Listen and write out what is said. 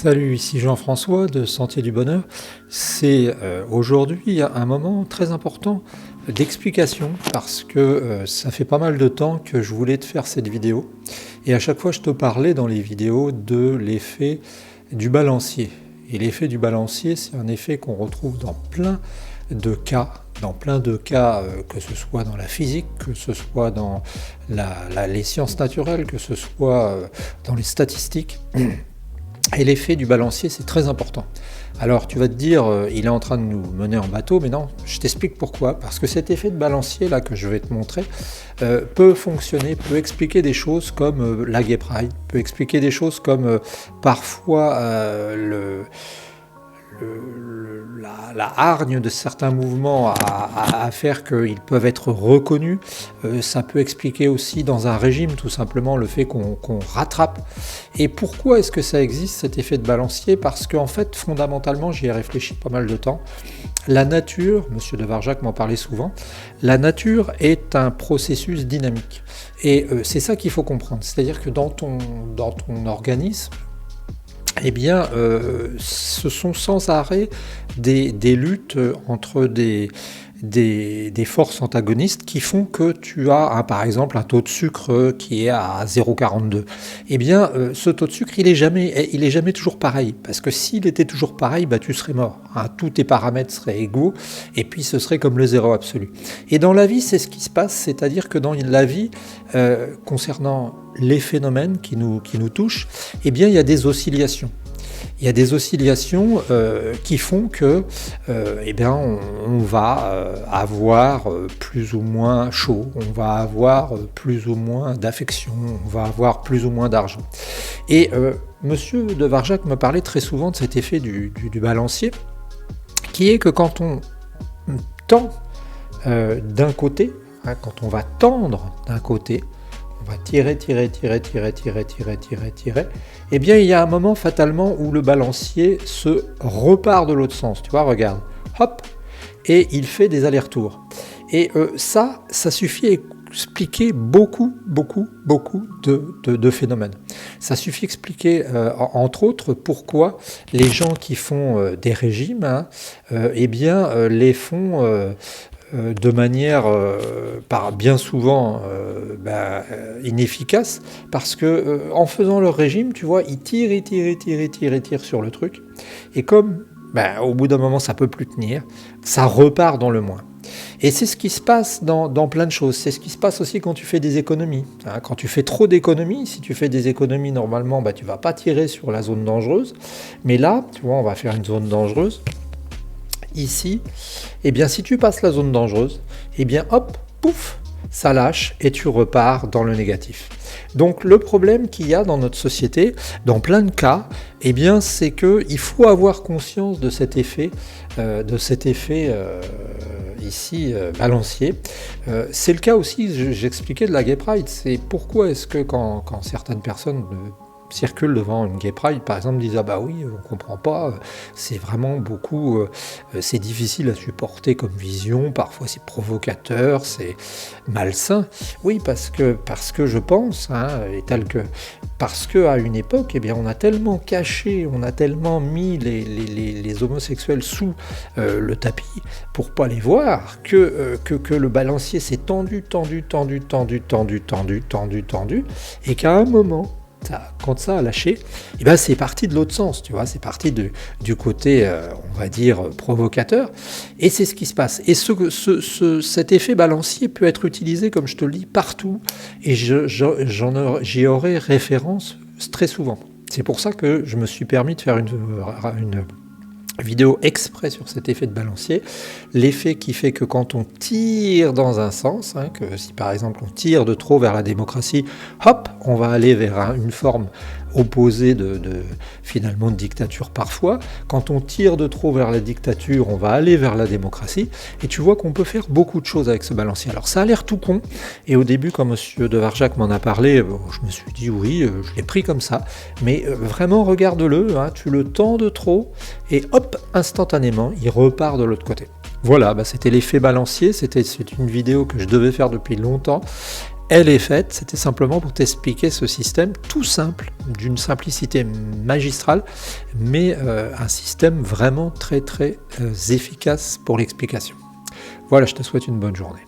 Salut, ici Jean-François de Sentier du Bonheur. C'est aujourd'hui un moment très important d'explication parce que ça fait pas mal de temps que je voulais te faire cette vidéo et à chaque fois je te parlais dans les vidéos de l'effet du balancier. Et l'effet du balancier, c'est un effet qu'on retrouve dans plein de cas, que ce soit dans la physique, que ce soit dans les sciences naturelles, que ce soit dans les statistiques. Et l'effet du balancier, c'est très important. Alors tu vas te dire, il est en train de nous mener en bateau, mais non, je t'explique pourquoi. Parce que cet effet de balancier là que je vais te montrer peut fonctionner, peut expliquer des choses comme la gay pride, peut expliquer des choses comme parfois la hargne de certains mouvements à faire qu'ils peuvent être reconnus. Ça peut expliquer aussi dans un régime tout simplement le fait qu'on rattrape. Et pourquoi est-ce que ça existe cet effet de balancier? Parce qu'en fait fondamentalement, j'y ai réfléchi pas mal de temps. La nature, Monsieur de Varjac m'en parlait souvent, la nature est un processus dynamique. Et c'est ça qu'il faut comprendre. C'est-à-dire que dans ton organisme, eh bien, ce sont sans arrêt des luttes entre des forces antagonistes qui font que tu as, par exemple, un taux de sucre qui est à 0,42. Eh bien, ce taux de sucre, il est jamais toujours pareil. Parce que s'il était toujours pareil, tu serais mort. Tous tes paramètres seraient égaux, et puis ce serait comme le zéro absolu. Et dans la vie, c'est ce qui se passe, c'est-à-dire que dans la vie, concernant les phénomènes qui nous touchent, eh bien, il y a des oscillations. Il y a des oscillations qui font que on va avoir plus ou moins chaud, on va avoir plus ou moins d'affection, on va avoir plus ou moins d'argent. Et Monsieur de Varjac me parlait très souvent de cet effet du balancier, qui est que quand on tend d'un côté, quand on va tendre d'un côté, on va tirer, eh bien il y a un moment fatalement où le balancier se repart de l'autre sens, tu vois, regarde, hop, et il fait des allers-retours. Et ça suffit à expliquer beaucoup de phénomènes. Ça suffit à expliquer, entre autres, pourquoi les gens qui font des régimes, les font de manière bien souvent inefficace, parce que en faisant leur régime, tu vois, ils tirent sur le truc, et comme au bout d'un moment ça peut plus tenir, ça repart dans le moins. Et c'est ce qui se passe dans plein de choses. C'est ce qui se passe aussi quand tu fais des économies. Quand tu fais trop d'économies, si tu fais des économies normalement, tu vas pas tirer sur la zone dangereuse, mais là, tu vois, on va faire une zone dangereuse. Ici, eh bien si tu passes la zone dangereuse, eh bien hop, pouf, ça lâche et tu repars dans le négatif. Donc le problème qu'il y a dans notre société, dans plein de cas, eh bien c'est qu'il faut avoir conscience de cet effet, ici balancier. C'est le cas aussi, j'expliquais de la gay pride, c'est pourquoi est-ce que quand certaines personnes circulent devant une gay pride, par exemple, disent « Ah bah oui, on comprend pas, c'est vraiment beaucoup, c'est difficile à supporter comme vision, parfois c'est provocateur, c'est malsain. » Oui, parce que je pense, parce qu'à une époque, eh bien, on a tellement caché, on a tellement mis les homosexuels sous le tapis pour pas les voir, que le balancier s'est tendu, et qu'à un moment, quand ça a lâché, c'est parti de l'autre sens, tu vois, c'est parti du côté, on va dire, provocateur, et c'est ce qui se passe. Et cet effet balancier peut être utilisé, comme je te le dis, partout, et j'y aurai référence très souvent. C'est pour ça que je me suis permis de faire une vidéo exprès sur cet effet de balancier, l'effet qui fait que quand on tire dans un sens, que si par exemple on tire de trop vers la démocratie, hop, on va aller vers une forme opposée finalement de dictature parfois. Quand on tire de trop vers la dictature, on va aller vers la démocratie, et tu vois qu'on peut faire beaucoup de choses avec ce balancier. Alors ça a l'air tout con, et au début quand Monsieur de Varjac m'en a parlé, je me suis dit oui, je l'ai pris comme ça, mais vraiment regarde-le, tu le tends de trop, et hop, instantanément, il repart de l'autre côté. Voilà, c'était l'effet balancier, c'est une vidéo que je devais faire depuis longtemps, elle est faite, c'était simplement pour t'expliquer ce système tout simple, d'une simplicité magistrale, mais un système vraiment très très efficace pour l'explication. Voilà, je te souhaite une bonne journée.